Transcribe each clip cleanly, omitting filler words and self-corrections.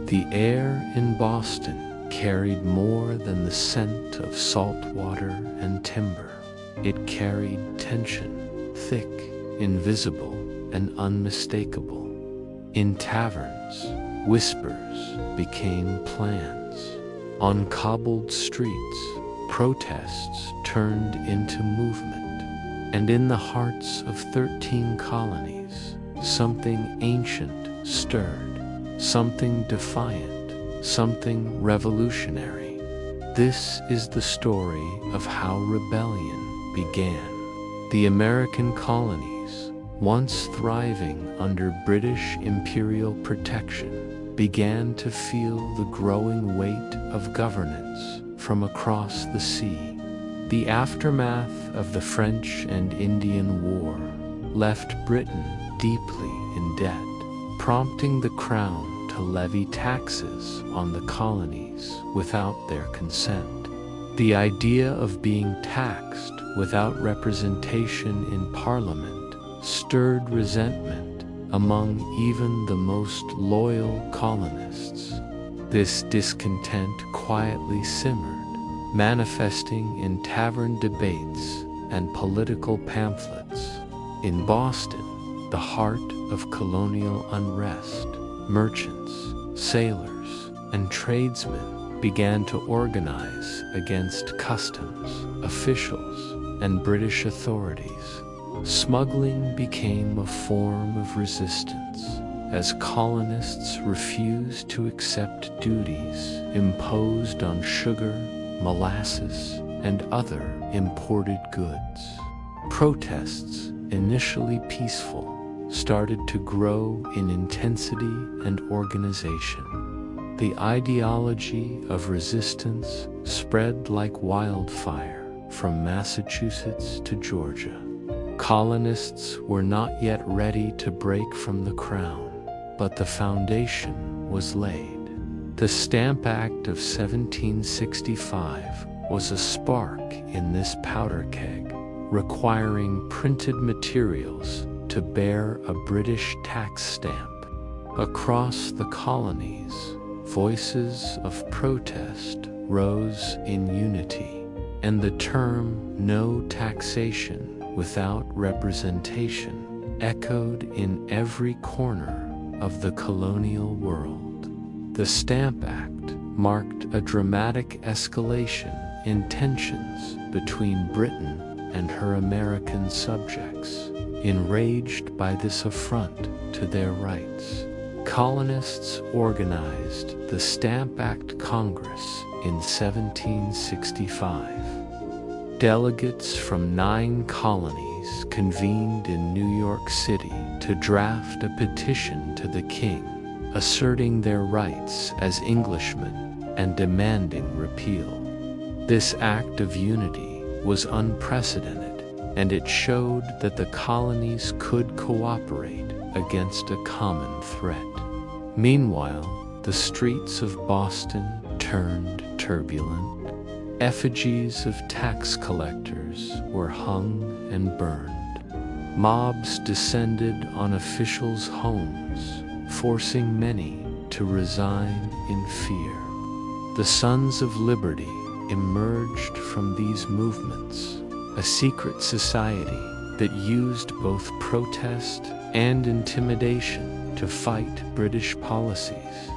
The air in Boston carried more than the scent of salt water and timber. It carried tension, thick, invisible, and unmistakable. In taverns, whispers became plans. On cobbled streets, protests turned into movement. And in the hearts of 13 colonies, something ancient stirred, something defiant, something revolutionary. This is the story of how rebellion began. The American colonies, once thriving under British imperial protection, began to feel the growing weight of governance from across the sea. The aftermath of the French and Indian War left Britain deeply in debt, prompting the Crown to levy taxes on the colonies without their consent. The idea of being taxed without representation in Parliament stirred resentment among even the most loyal colonists. This discontent quietly simmered, manifesting in tavern debates and political pamphlets. In Boston, the heart of colonial unrest, merchants, sailors, and tradesmen began to organize against customs, officials, and British authorities. Smuggling became a form of resistance, as colonists refused to accept duties imposed on sugar, molasses, and other imported goods. Protests, initially peaceful, started to grow in intensity and organization. The ideology of resistance spread like wildfire from Massachusetts to Georgia. Colonists were not yet ready to break from the Crown, but the foundation was laid. The Stamp Act of 1765 was a spark in this powder keg, requiring printed materials to bear a British tax stamp. Across the colonies, voices of protest rose in unity, and the term "no taxation without representation" echoed in every corner of the colonial world. The Stamp Act marked a dramatic escalation in tensions between Britain and her American subjects. Enraged by this affront to their rights, colonists organized the Stamp Act Congress in 1765. Delegates from 9 colonies convened in New York City to draft a petition to the king, asserting their rights as Englishmen and demanding repeal. This act of unity was unprecedented, and it showed that the colonies could cooperate against a common threat. Meanwhile, the streets of Boston turned turbulent. Effigies of tax collectors were hung and burned. Mobs descended on officials' homes, forcing many to resign in fear. The Sons of Liberty emerged from these movements, a secret society that used both protest and intimidation to fight British policies.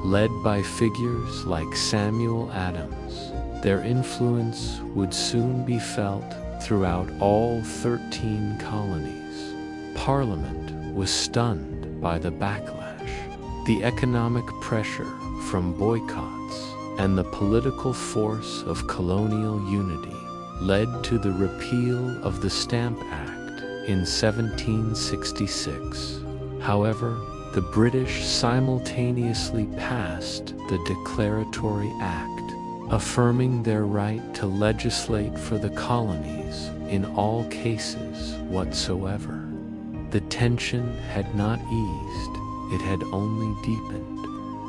Led by figures like Samuel Adams, their influence would soon be felt throughout all 13 colonies. Parliament was stunned by the backlash. The economic pressure from boycotts and the political force of colonial unity led to the repeal of the Stamp Act in 1766. However, the British simultaneously passed the Declaratory Act, affirming their right to legislate for the colonies in all cases whatsoever. The tension had not eased, it had only deepened.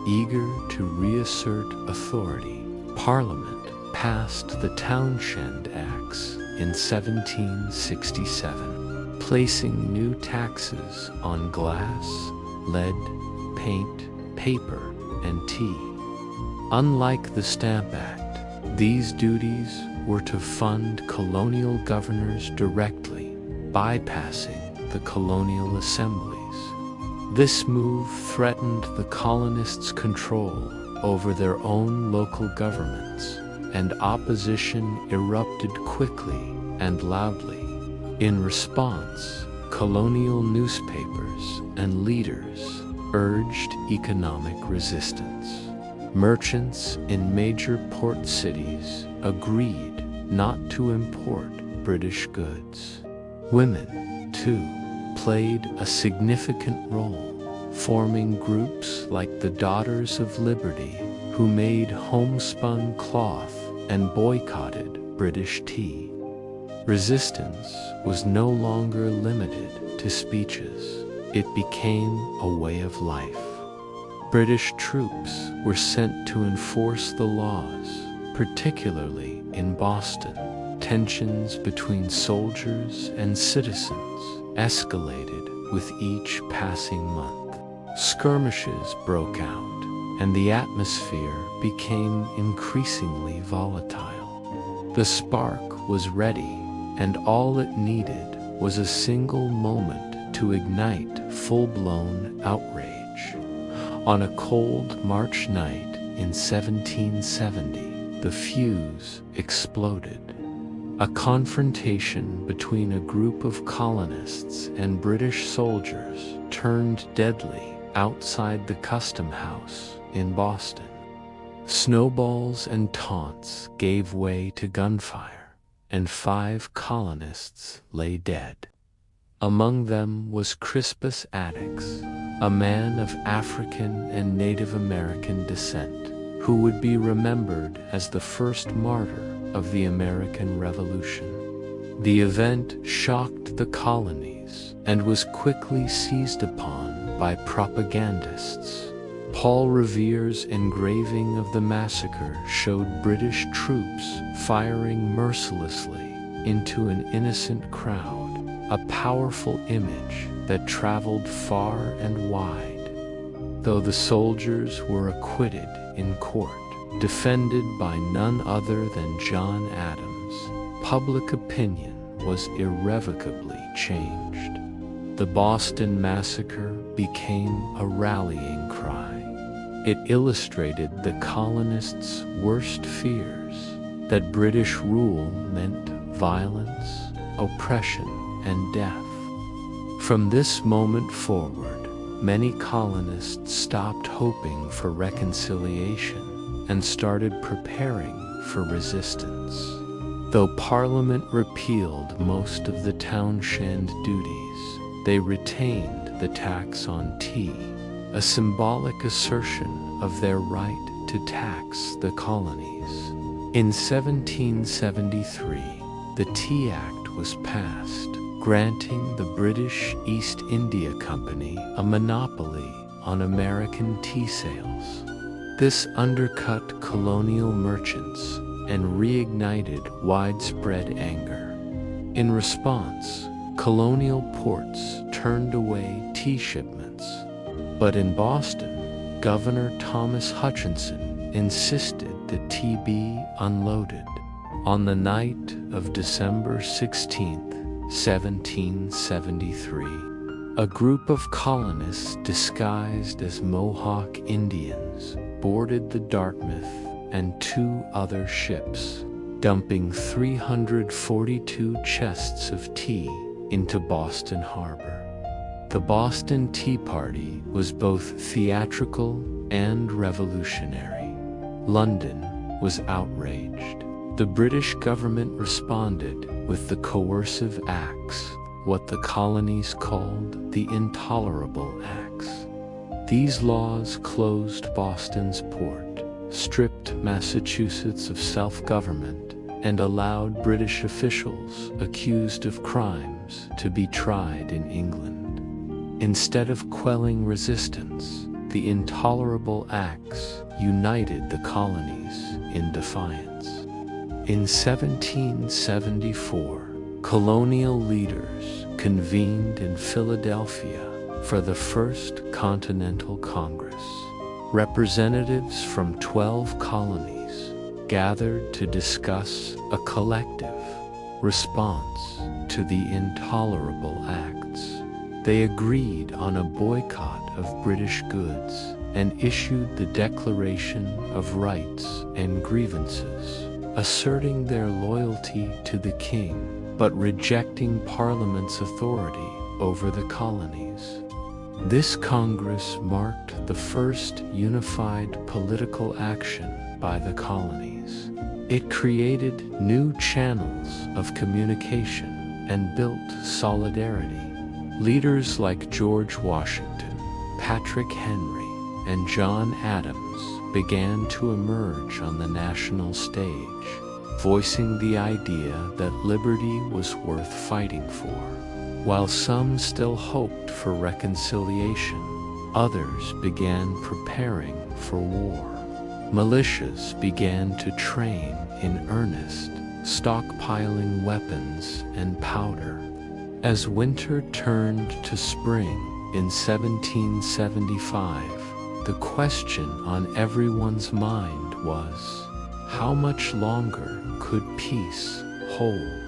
Eager to reassert authority, Parliament passed the Townshend Acts in 1767, placing new taxes on glass, lead, paint, paper, and tea. Unlike the Stamp Act, these duties were to fund colonial governors directly, bypassing the colonial assemblies. This move threatened the colonists' control over their own local governments, and opposition erupted quickly and loudly. In response, colonial newspapers and leaders urged economic resistance. Merchants in major port cities agreed not to import British goods. Women, too, played a significant role, forming groups like the Daughters of Liberty, who made homespun cloth and boycotted British tea. Resistance was no longer limited to speeches. It became a way of life. British troops were sent to enforce the laws, particularly in Boston. Tensions between soldiers and citizens escalated with each passing month. Skirmishes broke out, and the atmosphere became increasingly volatile. The spark was ready, and all it needed was a single moment to ignite full-blown outrage. On a cold March night in 1770, the fuse exploded. A confrontation between a group of colonists and British soldiers turned deadly outside the Custom House in Boston. Snowballs and taunts gave way to gunfire, and 5 colonists lay dead. Among them was Crispus Attucks, a man of African and Native American descent, who would be remembered as the first martyr of the American Revolution. The event shocked the colonies and was quickly seized upon by propagandists. Paul Revere's engraving of the massacre showed British troops firing mercilessly into an innocent crowd, a powerful image that traveled far and wide. Though the soldiers were acquitted in court, defended by none other than John Adams, public opinion was irrevocably changed. The Boston Massacre became a rallying cry. It illustrated the colonists' worst fears, that British rule meant violence, oppression, and death. From this moment forward, many colonists stopped hoping for reconciliation and started preparing for resistance. Though Parliament repealed most of the townshend duties, they retained the tax on tea, a symbolic assertion of their right to tax the colonies. In 1773, the Tea Act was passed, granting the British East India Company a monopoly on American tea sales. This undercut colonial merchants and reignited widespread anger. In response, colonial ports turned away tea shipments. But in Boston, Governor Thomas Hutchinson insisted that tea be unloaded. On the night of December 16, 1773, a group of colonists disguised as Mohawk Indians boarded the Dartmouth and 2 other ships, dumping 342 chests of tea into Boston Harbor. The Boston Tea Party was both theatrical and revolutionary. London was outraged. The British government responded with the coercive acts, what the colonies called the Intolerable Acts. These laws closed Boston's port, stripped Massachusetts of self-government, and allowed British officials accused of crimes to be tried in England. Instead of quelling resistance, the Intolerable Acts united the colonies in defiance. In 1774, colonial leaders convened in Philadelphia for the First Continental Congress. Representatives from 12 colonies gathered to discuss a collective response to the intolerable acts. They agreed on a boycott of British goods and issued the Declaration of Rights and Grievances, asserting their loyalty to the king, but rejecting Parliament's authority over the colonies. This Congress marked the first unified political action by the colonies. It created new channels of communication and built solidarity. Leaders like George Washington, Patrick Henry, and John Adams began to emerge on the national stage, voicing the idea that liberty was worth fighting for. While some still hoped for reconciliation, others began preparing for war. Militias began to train in earnest, stockpiling weapons and powder. As winter turned to spring in 1775, the question on everyone's mind was, how much longer could peace hold?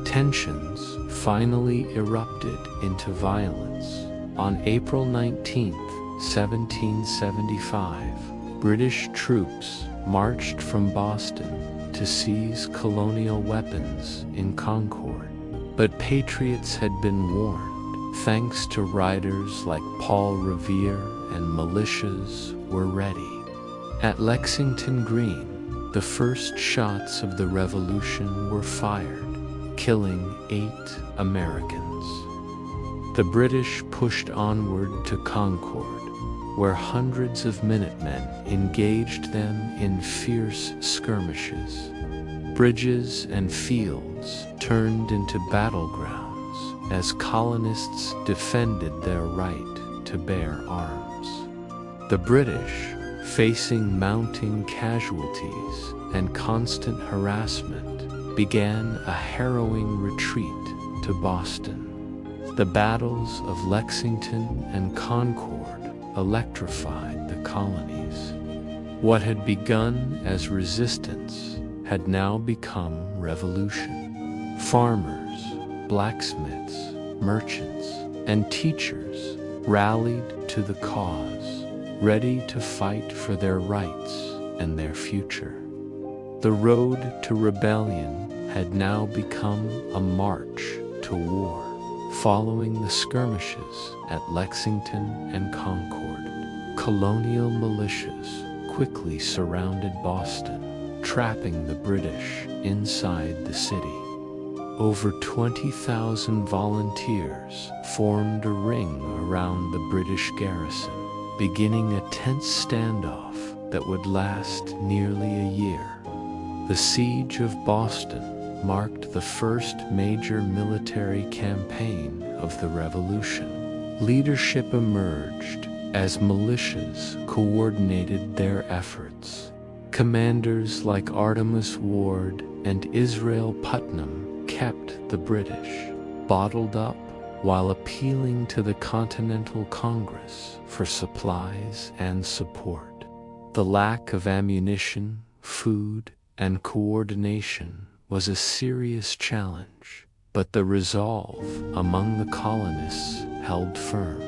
Tensions finally erupted into violence. On April 19, 1775, British troops marched from Boston to seize colonial weapons in Concord. But patriots had been warned. Thanks to writers like Paul Revere, and militias were ready. At Lexington Green, the first shots of the Revolution were fired, killing 8 Americans. The British pushed onward to Concord, where hundreds of Minutemen engaged them in fierce skirmishes. Bridges and fields turned into battlegrounds as colonists defended their right to bear arms. The British, facing mounting casualties and constant harassment, began a harrowing retreat to Boston. The battles of Lexington and Concord electrified the colonies. What had begun as resistance had now become revolution. Farmers, blacksmiths, merchants, and teachers rallied to the cause, ready to fight for their rights and their future. The road to rebellion had now become a march to war. Following the skirmishes at Lexington and Concord, colonial militias quickly surrounded Boston, trapping the British inside the city. Over 20,000 volunteers formed a ring around the British garrison, beginning a tense standoff that would last nearly a year. The Siege of Boston marked the first major military campaign of the Revolution. Leadership emerged as militias coordinated their efforts. Commanders like Artemus Ward and Israel Putnam kept the British bottled up while appealing to the Continental Congress for supplies and support. The lack of ammunition, food, and coordination was a serious challenge, but the resolve among the colonists held firm.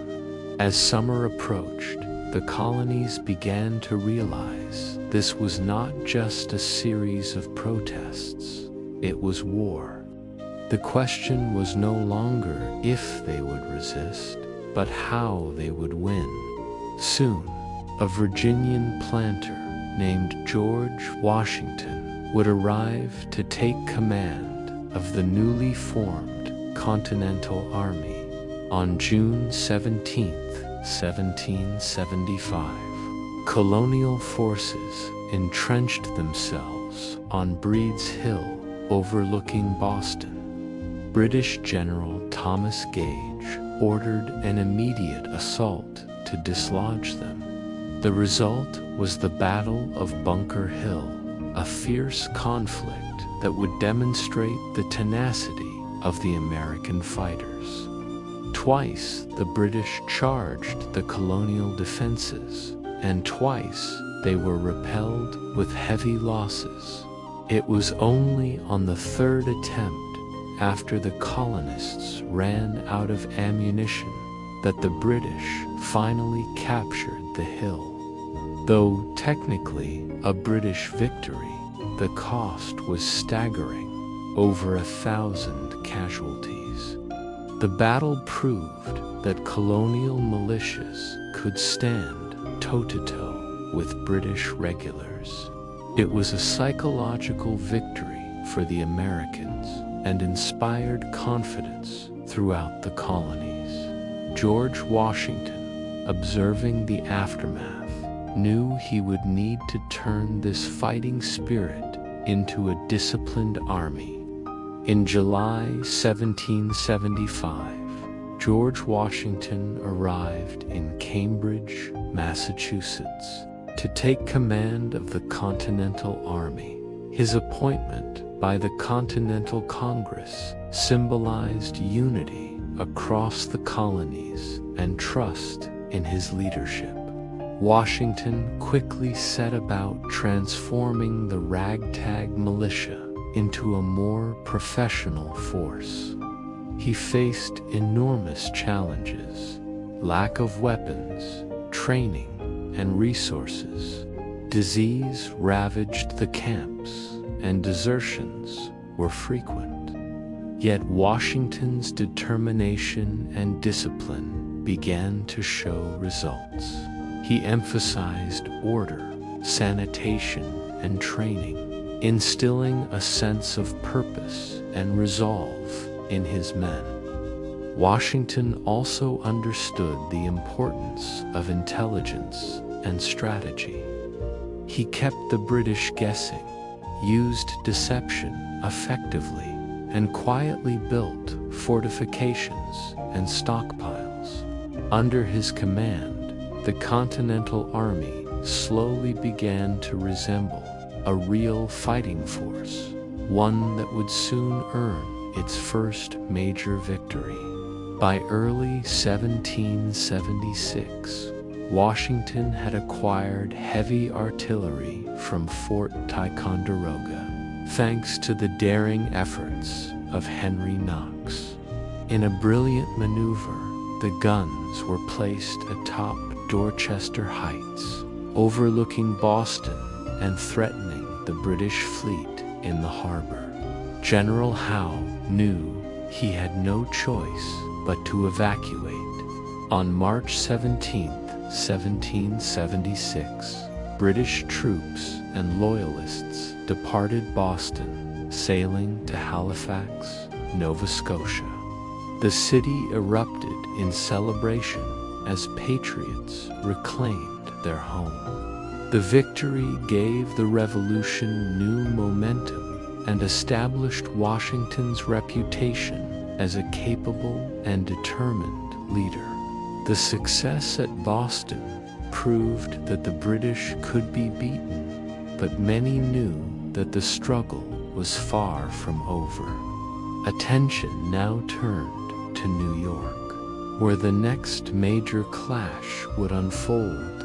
As summer approached, the colonies began to realize this was not just a series of protests, it was war. The question was no longer if they would resist, but how they would win. Soon, a Virginian planter named George Washington would arrive to take command of the newly formed Continental Army. On June 17, 1775, colonial forces entrenched themselves on Breed's Hill overlooking Boston. British General Thomas Gage ordered an immediate assault to dislodge them. The result was the Battle of Bunker Hill, a fierce conflict that would demonstrate the tenacity of the American fighters. Twice the British charged the colonial defenses and twice they were repelled with heavy losses. It was only on the third attempt, after the colonists ran out of ammunition, that the British finally captured the hill. Though technically a British victory, the cost was staggering, over 1,000 casualties. The battle proved that colonial militias could stand toe-to-toe with British regulars. It was a psychological victory for the Americans and inspired confidence throughout the colonies. George Washington, observing the aftermath, knew he would need to turn this fighting spirit into a disciplined army. In July 1775, George Washington arrived in Cambridge, Massachusetts, to take command of the Continental Army. His appointment by the Continental Congress symbolized unity across the colonies and trust in his leadership. Washington quickly set about transforming the ragtag militia into a more professional force. He faced enormous challenges: lack of weapons, training, and resources. Disease ravaged the camps, and desertions were frequent. Yet Washington's determination and discipline began to show results. He emphasized order, sanitation, and training, instilling a sense of purpose and resolve in his men. Washington also understood the importance of intelligence and strategy. He kept the British guessing, used deception effectively, and quietly built fortifications and stockpiles. Under his command, the Continental Army slowly began to resemble a real fighting force, one that would soon earn its first major victory. By early 1776, Washington had acquired heavy artillery from Fort Ticonderoga, thanks to the daring efforts of Henry Knox. In a brilliant maneuver, the guns were placed atop Dorchester Heights, overlooking Boston and threatening the British fleet in the harbor. General Howe knew he had no choice but to evacuate. On March 17, 1776, British troops and loyalists departed Boston, sailing to Halifax, Nova Scotia. The city erupted in celebration as patriots reclaimed their home. The victory gave the revolution new momentum and established Washington's reputation as a capable and determined leader. The success at Boston proved that the British could be beaten, but many knew that the struggle was far from over. Attention now turned to New York, where the next major clash would unfold.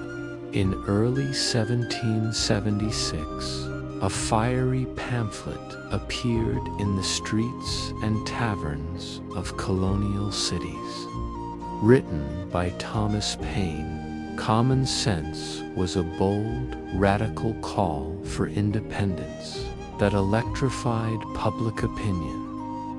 In early 1776, a fiery pamphlet appeared in the streets and taverns of colonial cities. Written by Thomas Paine, Common Sense was a bold, radical call for independence that electrified public opinion.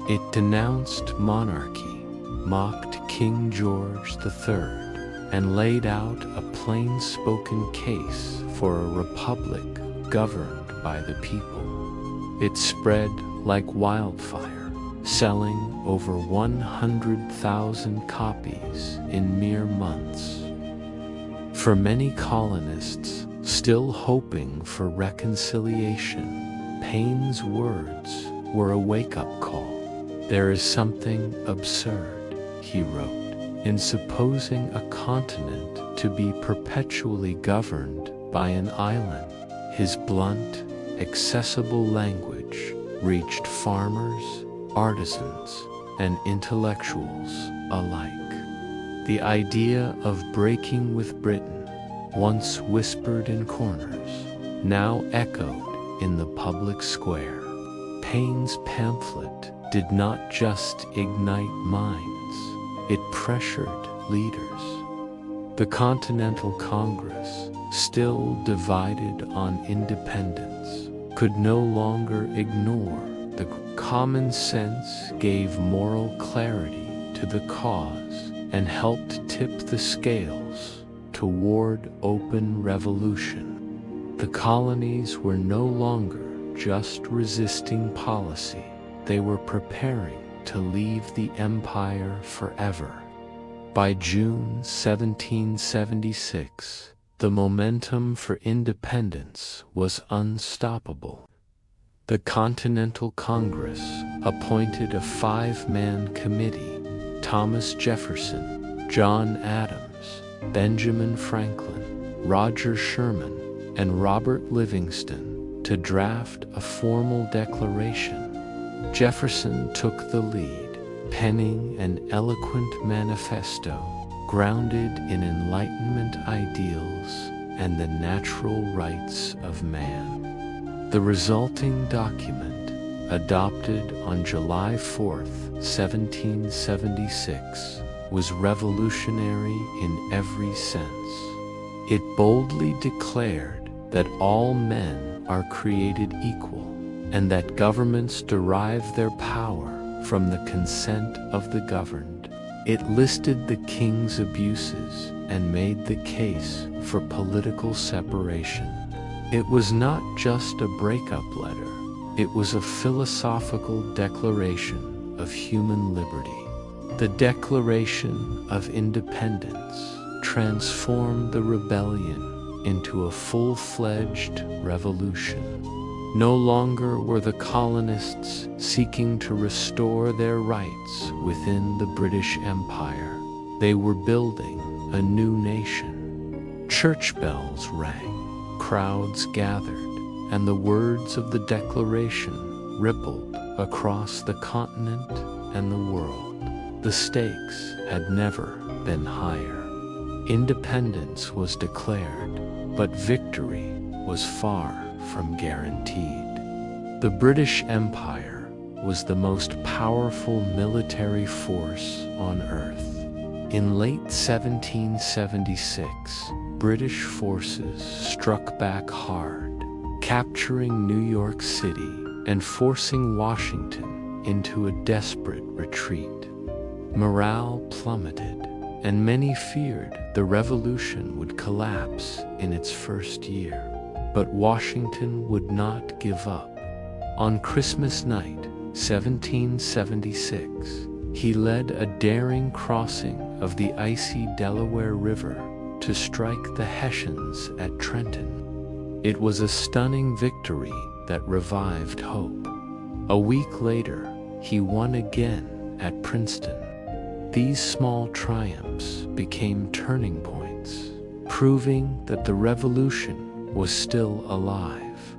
It denounced monarchy, mocked King George III, and laid out a plain-spoken case for a republic governed by the people. It spread like wildfire, selling over 100,000 copies in mere months. For many colonists still hoping for reconciliation, Paine's words were a wake-up call. "There is something absurd," he wrote, "in supposing a continent to be perpetually governed by an island." His blunt, accessible language reached farmers, artisans, and intellectuals alike. The idea of breaking with Britain once whispered in corners, now echoed in the public square. Paine's pamphlet did not just ignite minds, it pressured leaders. The Continental Congress, still divided on independence, could no longer ignore the common sense gave moral clarity to the cause and helped tip the scales toward open revolution. The colonies were no longer just resisting policy, they were preparing to leave the empire forever. By June 1776, the momentum for independence was unstoppable. The Continental Congress appointed a 5-man committee: Thomas Jefferson, John Adams, Benjamin Franklin, Roger Sherman, and Robert Livingston to draft a formal declaration. Jefferson took the lead, penning an eloquent manifesto grounded in Enlightenment ideals and the natural rights of man. The resulting document, adopted on July 4, 1776, was revolutionary in every sense. It boldly declared that all men are created equal, and that governments derive their power from the consent of the governed. It listed the king's abuses and made the case for political separation. It was not just a breakup letter, it was a philosophical declaration of human liberty. The Declaration of Independence transformed the rebellion into a full-fledged revolution. No longer were the colonists seeking to restore their rights within the British Empire. They were building a new nation. Church bells rang, crowds gathered, and the words of the Declaration rippled across the continent and the world. The stakes had never been higher. Independence was declared, but victory was far from guaranteed. The British Empire was the most powerful military force on Earth. In late 1776, British forces struck back hard, capturing New York City and forcing Washington into a desperate retreat. Morale plummeted, and many feared the revolution would collapse in its first year. But Washington would not give up. On Christmas night, 1776, he led a daring crossing of the icy Delaware River to strike the Hessians at Trenton. It was a stunning victory that revived hope. A week later, he won again at Princeton. These small triumphs became turning points, proving that the revolution was still alive.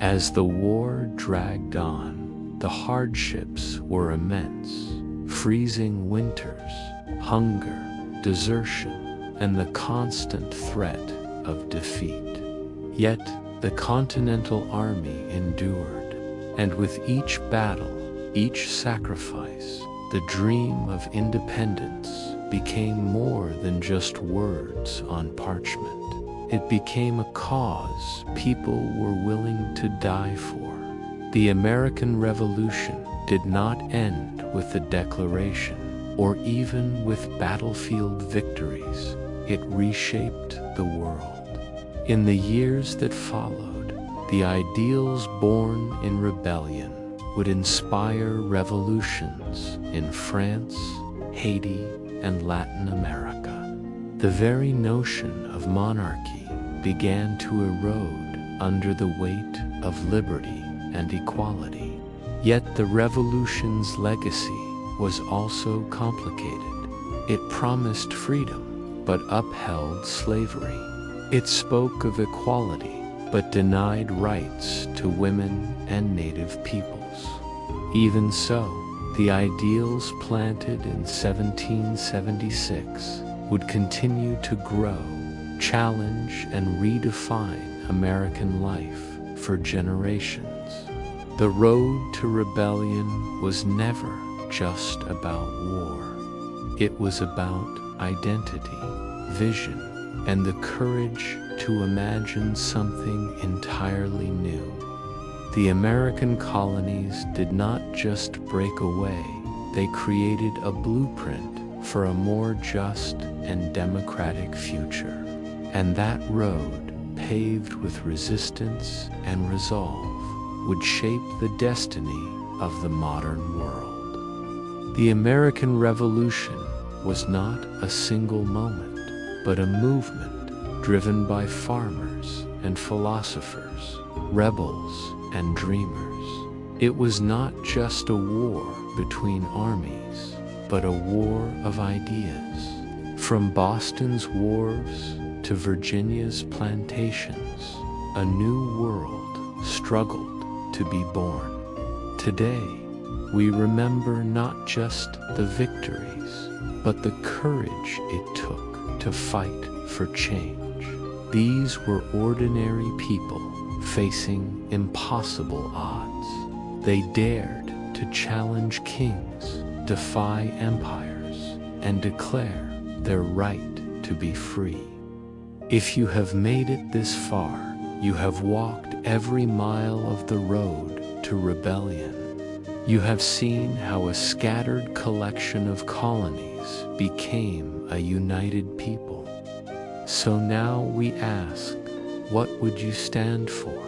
As the war dragged on, the hardships were immense: freezing winters, hunger, desertion, and the constant threat of defeat. Yet the Continental Army endured, and with each battle, each sacrifice, the dream of independence became more than just words on parchment. It became a cause people were willing to die for. The American Revolution did not end with the Declaration, or even with battlefield victories. It reshaped the world. In the years that followed, the ideals born in rebellion would inspire revolutions in France, Haiti, and Latin America. The very notion of monarchy began to erode under the weight of liberty and equality. Yet the revolution's legacy was also complicated. It promised freedom, but upheld slavery. It spoke of equality, but denied rights to women and native peoples. Even so, the ideals planted in 1776 would continue to grow, challenge and redefine American life for generations. The road to rebellion was never just about war. It was about identity, vision, and the courage to imagine something entirely new. The American colonies did not just break away, they created a blueprint for a more just and democratic future. And that road, paved with resistance and resolve, would shape the destiny of the modern world. The American Revolution was not a single moment, but a movement driven by farmers and philosophers, rebels and dreamers. It was not just a war between armies, but a war of ideas. From Boston's wharves to Virginia's plantations, a new world struggled to be born. Today, we remember not just the victories, but the courage it took to fight for change. These were ordinary people facing impossible odds. They dared to challenge kings, defy empires, and declare their right to be free. If you have made it this far, you have walked every mile of the road to rebellion. You have seen how a scattered collection of colonies became a united people. So now we ask, what would you stand for?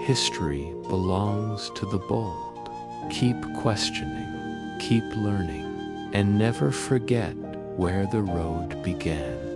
History belongs to the bold. Keep questioning, keep learning, and never forget where the road began.